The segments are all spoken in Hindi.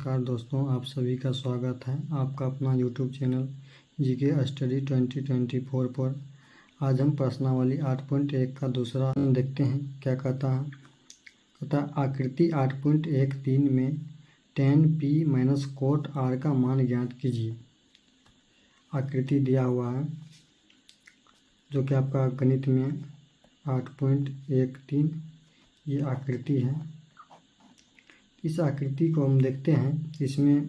नमस्कार दोस्तों, आप सभी का स्वागत है आपका अपना यूट्यूब चैनल जीके स्टडी 2024 पर। आज हम प्रश्नावली 8.1 का दूसरा देखते हैं। क्या कहता है आकृति 8.13 में tan p minus cot r का मान ज्ञात कीजिए। आकृति दिया हुआ है जो कि आपका गणित में 8.13 ये आकृति है। इस आकृति को हम देखते हैं। इसमें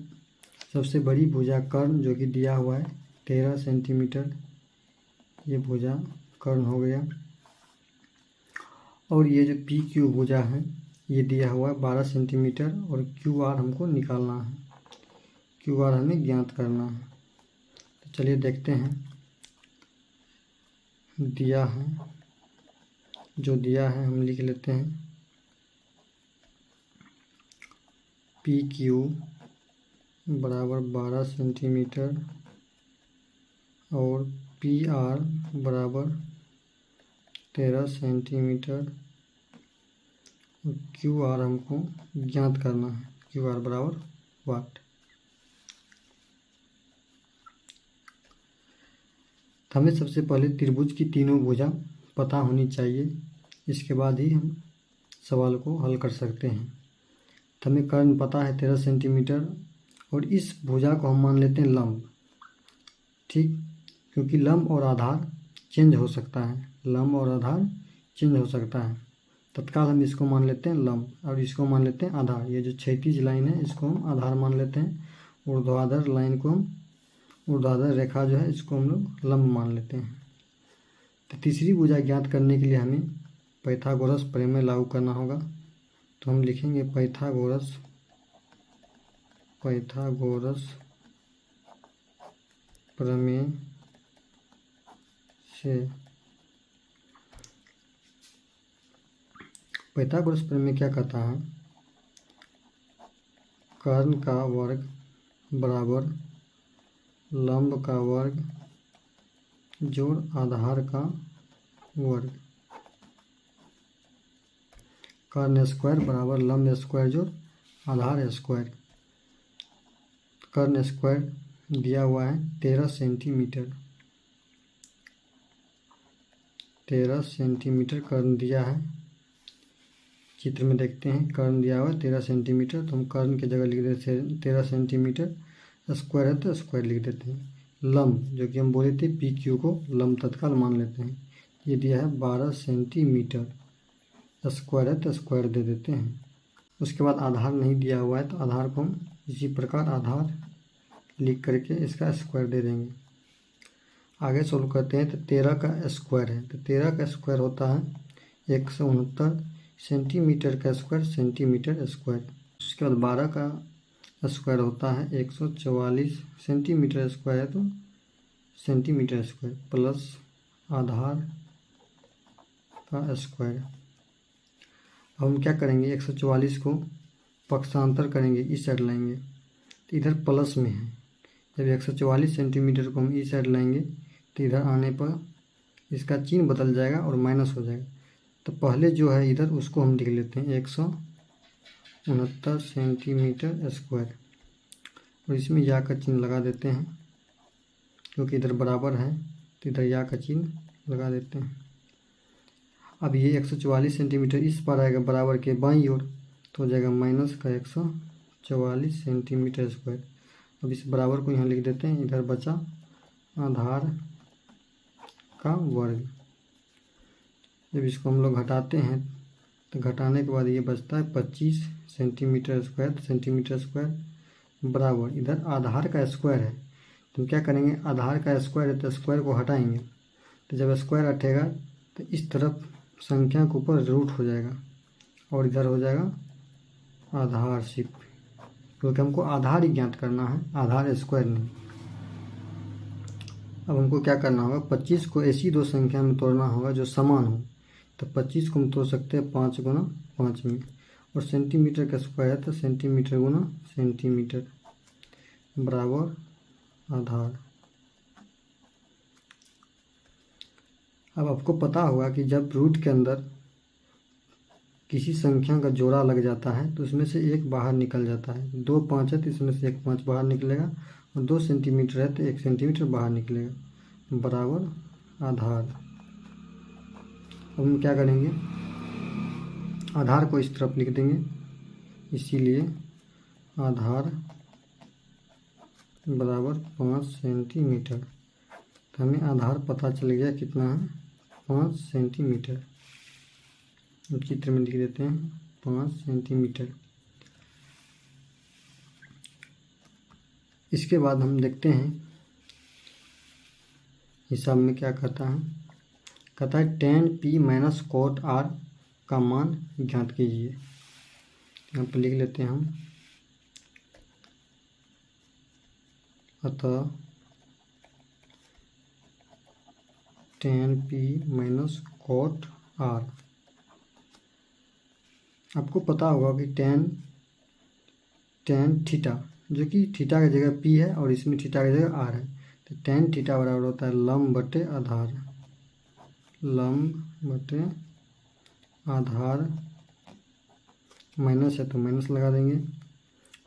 सबसे बड़ी भुजा कर्ण जो कि दिया हुआ है 13 सेंटीमीटर, ये भुजा कर्ण हो गया। और ये जो पी क्यू भुजा है ये दिया हुआ है 12 सेंटीमीटर और क्यू आर हमको निकालना है, क्यू आर हमें ज्ञात करना है। तो चलिए देखते हैं। दिया है, जो दिया है हम लिख लेते हैं। पी क्यू बराबर 12 सेंटीमीटर और पी आर बराबर 13 सेंटीमीटर और क्यू आर हमको ज्ञात करना है। क्यू आर बराबर वाट। हमें सबसे पहले त्रिभुज की तीनों भुजा पता होनी चाहिए, इसके बाद ही हम सवाल को हल कर सकते हैं। तो हमें कर्ण पता है 13 सेंटीमीटर और इस भुजा को हम मान लेते हैं लंब, ठीक, क्योंकि लंब और आधार चेंज हो सकता है, लंब और आधार चेंज हो सकता है। तत्काल हम इसको मान लेते हैं लंब और इसको मान लेते हैं आधार। ये जो क्षैतिज लाइन है इसको हम आधार मान लेते हैं। ऊर्ध्वाधर लाइन को हम, ऊर्ध्वाधर रेखा जो है इसको हम लोग लंब मान लेते हैं। तो तीसरी भुजा ज्ञात करने के लिए हमें पाइथागोरस प्रमेय लागू करना होगा। तो हम लिखेंगे पाइथागोरस प्रमेय से। पाइथागोरस प्रमेय क्या कहता है? कर्ण का वर्ग बराबर लंब का वर्ग जोड़ आधार का वर्ग। कर्ण स्क्वायर बराबर लंब स्क्वायर जोड़ आधार स्क्वायर। कर्ण स्क्वायर दिया हुआ है 13 सेंटीमीटर, 13 सेंटीमीटर कर्ण दिया है। चित्र में देखते हैं कर्ण दिया हुआ है 13 सेंटीमीटर, तो हम कर्ण की जगह लिख देते हैं 13 सेंटीमीटर। स्क्वायर है तो स्क्वायर लिख देते हैं। लंब जो कि हम बोले थे पी क्यू को लंब तत्काल मान लेते हैं। ये दिया है 12 सेंटीमीटर, स्क्वायर है तो स्क्वायर दे देते हैं। उसके बाद आधार नहीं दिया हुआ है तो आधार को हम इसी प्रकार आधार लिख करके इसका स्क्वायर दे देंगे। आगे सोल्व करते हैं। तो 13 का स्क्वायर है तो 13 का स्क्वायर होता है 169 सेंटीमीटर का स्क्वायर सेंटीमीटर स्क्वायर। उसके बाद 12 का स्क्वायर होता है 144 सेंटीमीटर स्क्वायर है तो सेंटीमीटर स्क्वायर प्लस आधार का स्क्वायर। अब हम क्या करेंगे, 144 को पक्षांतर करेंगे, इस साइड लाएंगे तो इधर प्लस में है। जब 144 सेंटीमीटर को हम इस साइड लाएंगे तो इधर आने पर इसका चिन्ह बदल जाएगा और माइनस हो जाएगा। तो पहले जो है इधर उसको हम लिख लेते हैं 169 सेंटीमीटर स्क्वायर और इसमें या का चिन्ह लगा देते हैं, क्योंकि इधर बराबर है तो इधर या का चिन्ह लगा देते हैं। अब ये 144 सेंटीमीटर इस पर आएगा बराबर के बाईं ओर तो हो जाएगा माइनस का 144 सेंटीमीटर स्क्वायर। अब इस बराबर को यहाँ लिख देते हैं, इधर बचा आधार का वर्ग। जब इसको हम लोग घटाते हैं तो घटाने के बाद ये बचता है 25 सेंटीमीटर स्क्वायर। सेंटीमीटर स्क्वायर बराबर इधर आधार का स्क्वायर है तो हम क्या करेंगे, आधार का स्क्वायर है तो स्क्वायर को हटाएंगे। तो जब स्क्वायर हटेगा तो इस तरफ संख्या के ऊपर रूट हो जाएगा और इधर हो जाएगा आधार सिर्फ, क्योंकि हमको आधार ही ज्ञात करना है, आधार स्क्वायर नहीं। अब हमको क्या करना होगा, 25 को ऐसी दो संख्या में तोड़ना होगा जो समान हो। तो 25 को हम तोड़ सकते हैं 5 गुना 5 में, और सेंटीमीटर का स्क्वायर है तो सेंटीमीटर गुना सेंटीमीटर बराबर आधार। अब आपको पता होगा कि जब रूट के अंदर किसी संख्या का जोड़ा लग जाता है तो उसमें से एक बाहर निकल जाता है। 2 5 है तो इसमें से एक 5 बाहर निकलेगा, और 2 सेंटीमीटर है तो 1 सेंटीमीटर बाहर निकलेगा, बराबर आधार। अब हम क्या करेंगे, आधार को इस तरफ लिख देंगे, इसीलिए आधार बराबर 5 सेंटीमीटर। तो हमें आधार पता चल गया कितना है, 5 सेंटीमीटर। चित्र में लिख देते हैं 5 सेंटीमीटर। इसके बाद हम देखते हैं हिसाब में क्या कहता है। कहता है 10p माइनस cot r का मान ज्ञात कीजिए। यहाँ पर लिख लेते हैं हम, अतः 10p माइनस cot r। आपको पता होगा कि tan थीटा, जो कि थीटा की जगह p है और इसमें थीटा की जगह r है, तो tan थीटा बराबर होता है लंब बटे आधार। लंब बटे आधार, माइनस है तो माइनस लगा देंगे।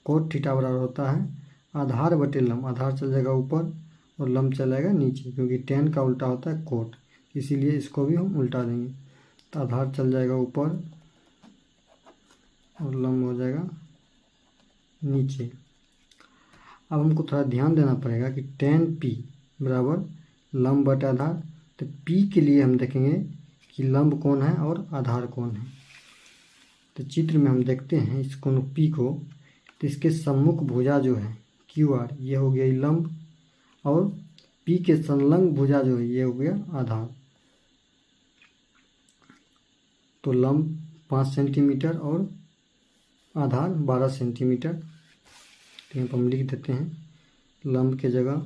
कोट थीटा बराबर होता है आधार बटे लंब, आधार चल जाएगा ऊपर और लंब चल जाएगा नीचे, क्योंकि tan का उल्टा होता है कोट, इसीलिए इसको भी हम उल्टा देंगे। तो आधार चल जाएगा ऊपर और लंब हो जाएगा नीचे। अब हमको थोड़ा ध्यान देना पड़ेगा कि tan p बराबर लंब बटे आधार। तो p के लिए हम देखेंगे कि लंब कौन है और आधार कौन है। तो चित्र में हम देखते हैं इस कोण p को, तो इसके सम्मुख भुजा जो है QR, ये हो गया लंब, और p के संलग्न भुजा जो है ये हो गया आधार। तो लंब 5 सेंटीमीटर और आधार 12 सेंटीमीटर। तो यहाँ पर हम लिख देते हैं लंब के जगह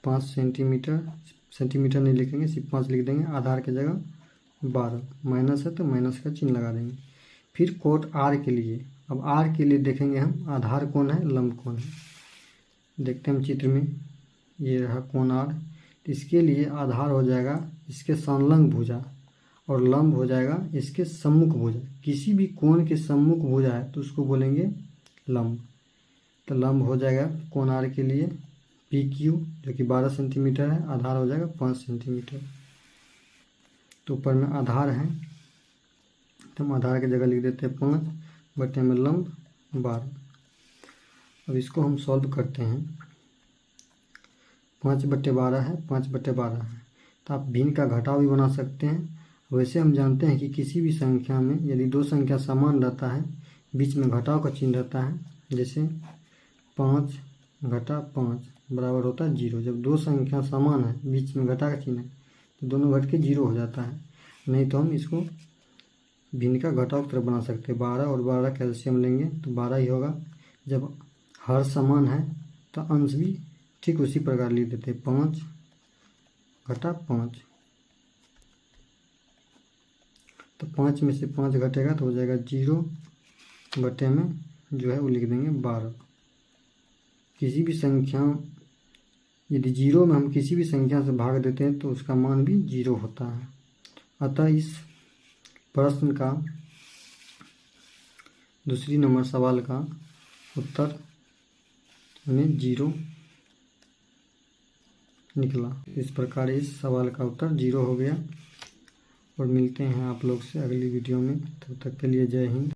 5 सेंटीमीटर, सेंटीमीटर नहीं लिखेंगे, सिर्फ 5 लिख देंगे। आधार के जगह 12, माइनस है तो माइनस का चिन्ह लगा देंगे। फिर कोट r के लिए, अब r के लिए देखेंगे हम आधार कौन है, लंब कौन है। देखते हैं हम चित्र में, ये रहा कोण r। तो इसके लिए आधार हो जाएगा इसके संलग्न भुजा और लंब हो जाएगा इसके सम्मुख भुजा। किसी भी कोण के सम्मुख भुजा है तो उसको बोलेंगे लंब। तो लंब हो जाएगा कोण r के लिए PQ, जो कि 12 सेंटीमीटर है, आधार हो जाएगा 5 सेंटीमीटर। तो ऊपर में आधार है तो हम आधार की जगह लिख देते हैं 5 बटे में लंब 12। अब इसको हम सॉल्व करते हैं। 5 बटे 12 है, 5 बटे 12 है, तो आप भिन्न का घटाव भी बना सकते हैं। वैसे हम जानते हैं कि किसी भी संख्या में यदि दो संख्या समान रहता है, बीच में घटाव का चिन्ह रहता है, जैसे 5 घटा 5 बराबर होता है 0। जब दो संख्या समान है, बीच में घटा का चिन्ह है, तो दोनों घट के 0 हो जाता है। नहीं तो हम इसको भिन्न का घटाव की तरफ बना सकते हैं। 12 और 12 कैल्शियम लेंगे तो 12 ही होगा। जब हर समान है तो अंश भी ठीक उसी प्रकार लिख देते हैं, 5 घटा 5। तो 5 में से 5 घटेगा तो हो जाएगा 0 बटे में जो है वो लिख देंगे 12। किसी भी संख्या, यदि 0 में हम किसी भी संख्या से भाग देते हैं तो उसका मान भी 0 होता है। अतः इस प्रश्न का दूसरी नंबर सवाल का उत्तर हमें 0 निकला। इस प्रकार इस सवाल का उत्तर 0 हो गया। और मिलते हैं आप लोग से अगली वीडियो में, तब तक के लिए जय हिंद।